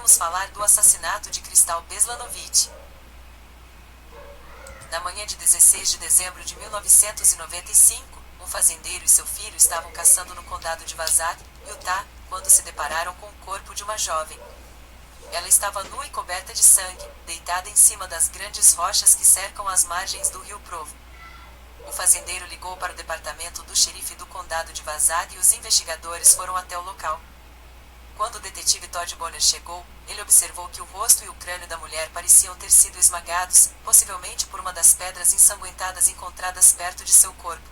vamos falar do assassinato de Cristal Beslanović. Na manhã de 16 de dezembro de 1995, um fazendeiro e seu filho estavam caçando no condado de Vazat, Utah, quando se depararam com o corpo de uma jovem. Ela estava nua e coberta de sangue, deitada em cima das grandes rochas que cercam as margens do rio Provo. O fazendeiro ligou para o departamento do xerife do condado de Vazat e os investigadores foram até o local. Quando o detetive Todd Bonner chegou, ele observou que o rosto e o crânio da mulher pareciam ter sido esmagados, possivelmente por uma das pedras ensanguentadas encontradas perto de seu corpo.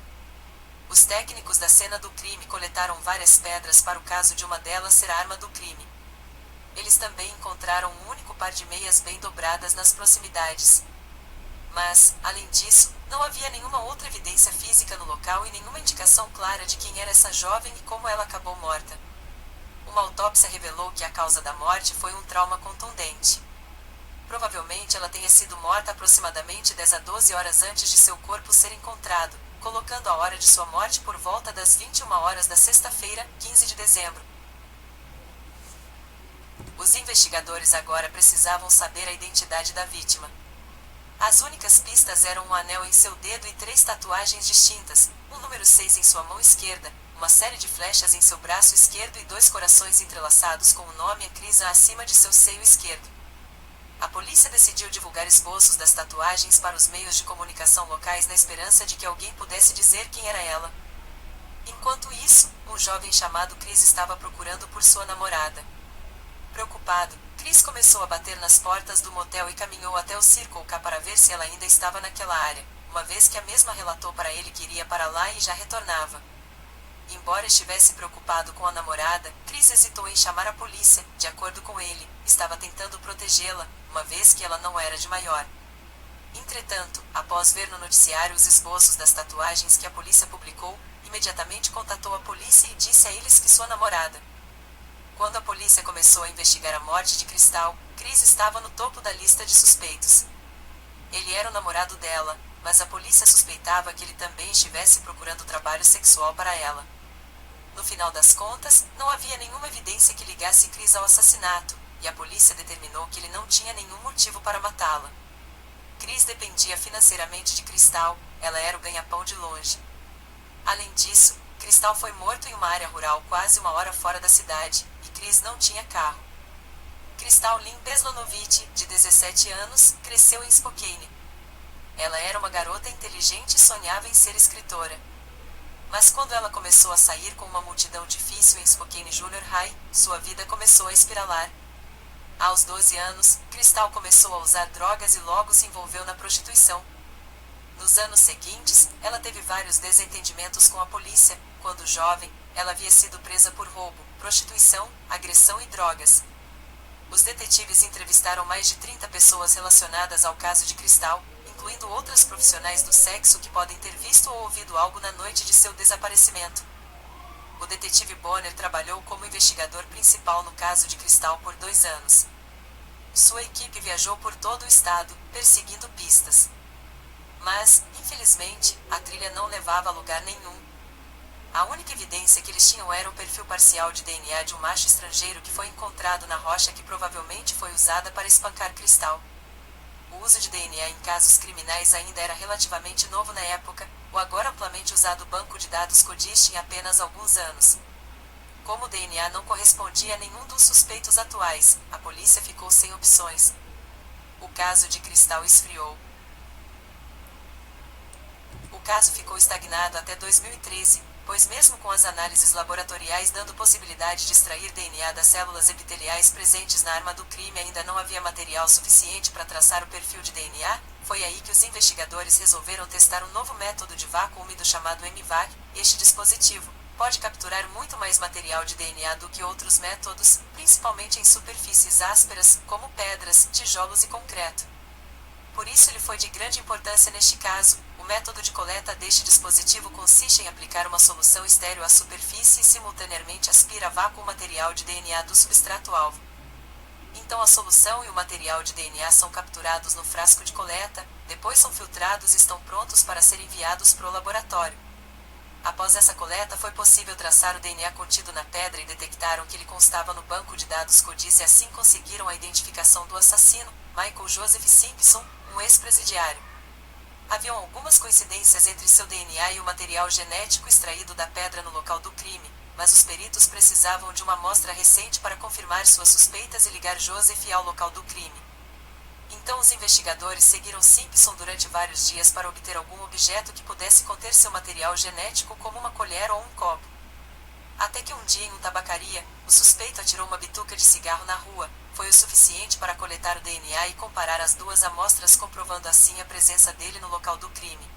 Os técnicos da cena do crime coletaram várias pedras para o caso de uma delas ser a arma do crime. Eles também encontraram um único par de meias bem dobradas nas proximidades. Mas, além disso, não havia nenhuma outra evidência física no local e nenhuma indicação clara de quem era essa jovem e como ela acabou morta. Uma autópsia revelou que a causa da morte foi um trauma contundente. Provavelmente ela tenha sido morta aproximadamente 10 a 12 horas antes de seu corpo ser encontrado, colocando a hora de sua morte por volta das 21 horas da sexta-feira, 15 de dezembro. Os investigadores agora precisavam saber a identidade da vítima. As únicas pistas eram um anel em seu dedo e 3 tatuagens distintas, um número 6 em sua mão esquerda, uma série de flechas em seu braço esquerdo e 2 corações entrelaçados com o nome Crisa acima de seu seio esquerdo. A polícia decidiu divulgar esboços das tatuagens para os meios de comunicação locais na esperança de que alguém pudesse dizer quem era ela. Enquanto isso, um jovem chamado Chris estava procurando por sua namorada. Preocupado, Chris começou a bater nas portas do motel e caminhou até o Circle K para ver se ela ainda estava naquela área, uma vez que a mesma relatou para ele que iria para lá e já retornava. Embora estivesse preocupado com a namorada, Chris hesitou em chamar a polícia. De acordo com ele, estava tentando protegê-la, uma vez que ela não era de maior. Entretanto, após ver no noticiário os esboços das tatuagens que a polícia publicou, imediatamente contatou a polícia e disse a eles que sua namorada. Quando a polícia começou a investigar a morte de Cristal, Chris estava no topo da lista de suspeitos. Ele era o namorado dela, mas a polícia suspeitava que ele também estivesse procurando trabalho sexual para ela. No final das contas, não havia nenhuma evidência que ligasse Chris ao assassinato, e a polícia determinou que ele não tinha nenhum motivo para matá-la. Chris dependia financeiramente de Cristal, ela era o ganha-pão de longe. Além disso, Cristal foi morto em uma área rural quase 1 hora fora da cidade, e Chris não tinha carro. Cristal Lynn Beslanović, de 17 anos, cresceu em Spokane. Ela era uma garota inteligente e sonhava em ser escritora. Mas quando ela começou a sair com uma multidão difícil em Spokane Junior High, sua vida começou a espiralar. Aos 12 anos, Cristal começou a usar drogas e logo se envolveu na prostituição. Nos anos seguintes, ela teve vários desentendimentos com a polícia. Quando jovem, ela havia sido presa por roubo, prostituição, agressão e drogas. Os detetives entrevistaram mais de 30 pessoas relacionadas ao caso de Cristal, incluindo outras profissionais do sexo que podem ter visto ou ouvido algo na noite de seu desaparecimento. O detetive Bonner trabalhou como investigador principal no caso de Cristal por 2 anos. Sua equipe viajou por todo o estado, perseguindo pistas. Mas, infelizmente, a trilha não levava a lugar nenhum. A única evidência que eles tinham era o perfil parcial de DNA de um macho estrangeiro que foi encontrado na rocha que provavelmente foi usada para espancar Cristal. O uso de DNA em casos criminais ainda era relativamente novo na época, o agora amplamente usado banco de dados CODIS tinha apenas alguns anos. Como o DNA não correspondia a nenhum dos suspeitos atuais, a polícia ficou sem opções. O caso de Cristal esfriou. O caso ficou estagnado até 2013, pois mesmo com as análises laboratoriais dando possibilidade de extrair DNA das células epiteliais presentes na arma do crime ainda não havia material suficiente para traçar o perfil de DNA, foi aí que os investigadores resolveram testar um novo método de vácuo úmido chamado MVAC. Este dispositivo pode capturar muito mais material de DNA do que outros métodos, principalmente em superfícies ásperas, como pedras, tijolos e concreto. Por isso ele foi de grande importância neste caso. O método de coleta deste dispositivo consiste em aplicar uma solução estéril à superfície e simultaneamente aspira a vácuo o material de DNA do substrato-alvo. Então a solução e o material de DNA são capturados no frasco de coleta, depois são filtrados e estão prontos para serem enviados para o laboratório. Após essa coleta foi possível traçar o DNA contido na pedra e detectaram que ele constava no banco de dados CODIS e assim conseguiram a identificação do assassino, Michael Joseph Simpson, um ex-presidiário. Haviam algumas coincidências entre seu DNA e o material genético extraído da pedra no local do crime, mas os peritos precisavam de uma amostra recente para confirmar suas suspeitas e ligar Joseph ao local do crime. Então os investigadores seguiram Simpson durante vários dias para obter algum objeto que pudesse conter seu material genético, como uma colher ou um copo. Até que um dia em uma tabacaria, o suspeito atirou uma bituca de cigarro na rua. Foi o suficiente para coletar o DNA e comparar as duas amostras, comprovando assim a presença dele no local do crime.